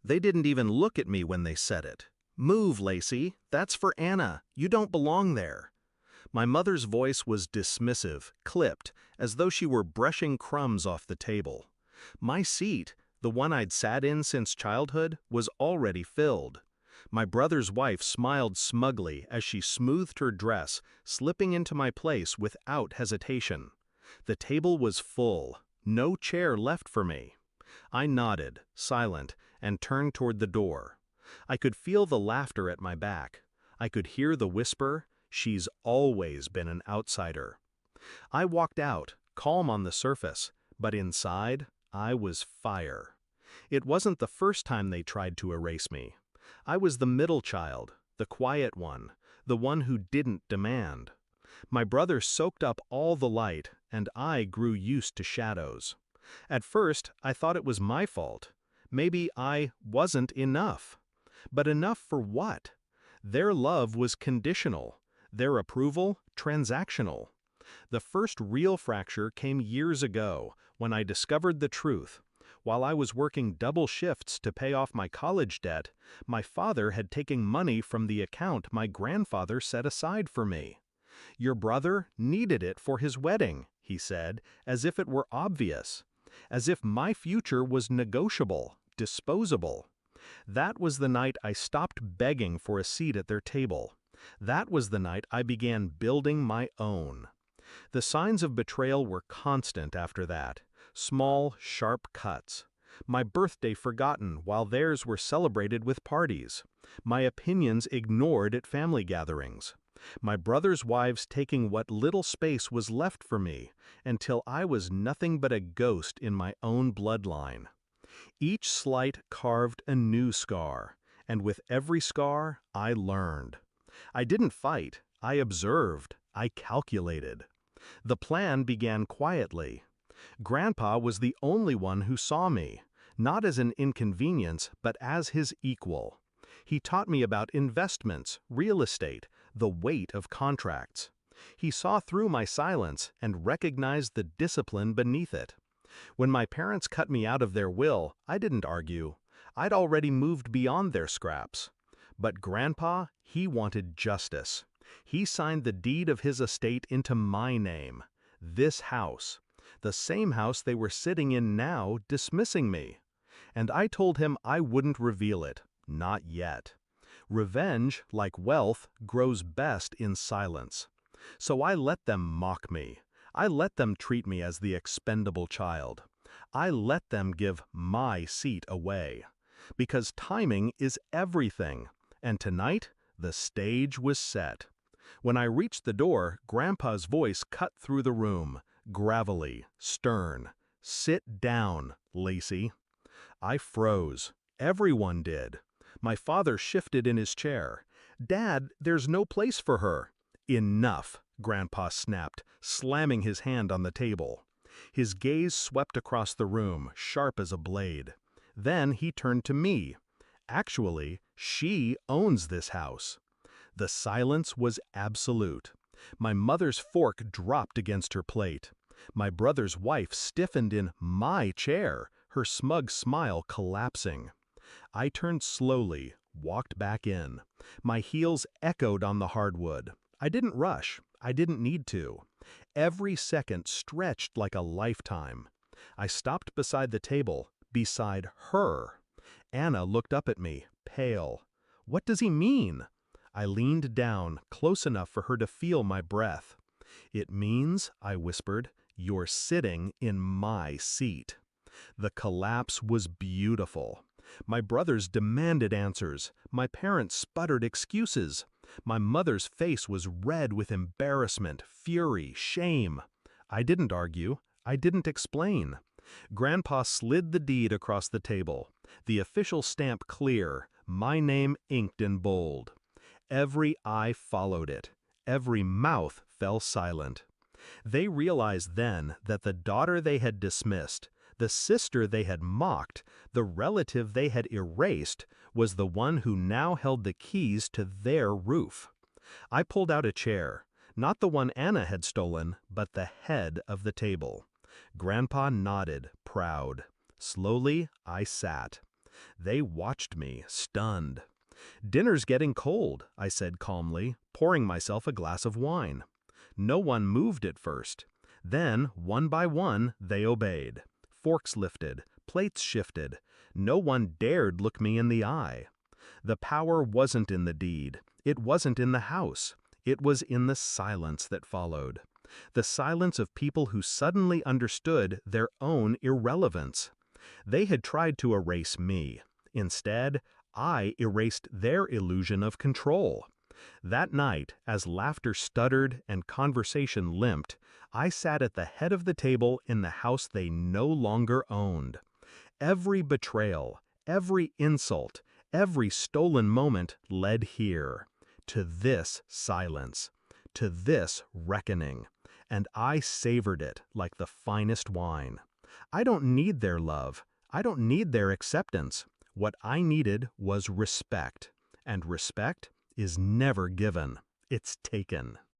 They didn't even look at me when they said it. "Move, Lacey. That's for Anna. You don't belong there." My mother's voice was dismissive, clipped, as though she were brushing crumbs off the table. My seat, the one I'd sat in since childhood, was already filled. My brother's wife smiled smugly as she smoothed her dress, slipping into my place without hesitation. The table was full, no chair left for me. I nodded, silent, and turned toward the door. I could feel the laughter at my back. I could hear the whisper, "She's always been an outsider." I walked out, calm on the surface, but inside, I was fire. It wasn't the first time they tried to erase me. I was the middle child, the quiet one, the one who didn't demand. My brother soaked up all the light, and I grew used to shadows. At first, I thought it was my fault. Maybe I wasn't enough. But enough for what? Their love was conditional, their approval transactional. The first real fracture came years ago, when I discovered the truth. While I was working double shifts to pay off my college debt, my father had taken money from the account my grandfather set aside for me. "Your brother needed it for his wedding," he said, as if it were obvious. As if my future was negotiable, disposable. That was the night I stopped begging for a seat at their table. That was the night I began building my own. The signs of betrayal were constant after that. Small, sharp cuts. My birthday forgotten while theirs were celebrated with parties. My opinions ignored at family gatherings. My brothers' wives taking what little space was left for me, until I was nothing but a ghost in my own bloodline. Each slight carved a new scar, and with every scar I learned. I didn't fight, I observed, I calculated. The plan began quietly. Grandpa was the only one who saw me, not as an inconvenience, but as his equal. He taught me about investments, real estate, the weight of contracts. He saw through my silence and recognized the discipline beneath it. When my parents cut me out of their will, I didn't argue. I'd already moved beyond their scraps. But Grandpa, he wanted justice. He signed the deed of his estate into my name. This house. The same house they were sitting in now, dismissing me. And I told him I wouldn't reveal it. Not yet. Revenge, like wealth, grows best in silence. So I let them mock me. I let them treat me as the expendable child. I let them give my seat away. Because timing is everything. And tonight, the stage was set. When I reached the door, Grandpa's voice cut through the room, gravelly, stern. "Sit down, Lacey." I froze. Everyone did. My father shifted in his chair. "Dad, there's no place for her." "Enough," Grandpa snapped, slamming his hand on the table. His gaze swept across the room, sharp as a blade. Then he turned to me. "Actually, she owns this house." The silence was absolute. My mother's fork dropped against her plate. My brother's wife stiffened in my chair, her smug smile collapsing. I turned slowly, walked back in. My heels echoed on the hardwood. I didn't rush. I didn't need to. Every second stretched like a lifetime. I stopped beside the table, beside her. Anna looked up at me, pale. "What does he mean?" I leaned down, close enough for her to feel my breath. "It means," I whispered, "you're sitting in my seat." The collapse was beautiful. My brothers demanded answers. My parents sputtered excuses. My mother's face was red with embarrassment, fury, shame. I didn't argue. I didn't explain. Grandpa slid the deed across the table, the official stamp clear, my name inked in bold. Every eye followed it. Every mouth fell silent. They realized then that the daughter they had dismissed, the sister they had mocked, the relative they had erased, was the one who now held the keys to their roof. I pulled out a chair, not the one Anna had stolen, but the head of the table. Grandpa nodded, proud. Slowly, I sat. They watched me, stunned. "Dinner's getting cold," I said calmly, pouring myself a glass of wine. No one moved at first. Then, one by one, they obeyed. Forks lifted, plates shifted. No one dared look me in the eye. The power wasn't in the deed. It wasn't in the house. It was in the silence that followed. The silence of people who suddenly understood their own irrelevance. They had tried to erase me. Instead, I erased their illusion of control. That night, as laughter stuttered and conversation limped, I sat at the head of the table in the house they no longer owned. Every betrayal, every insult, every stolen moment led here, to this silence, to this reckoning, and I savored it like the finest wine. I don't need their love. I don't need their acceptance. What I needed was respect, and respect is never given. It's taken.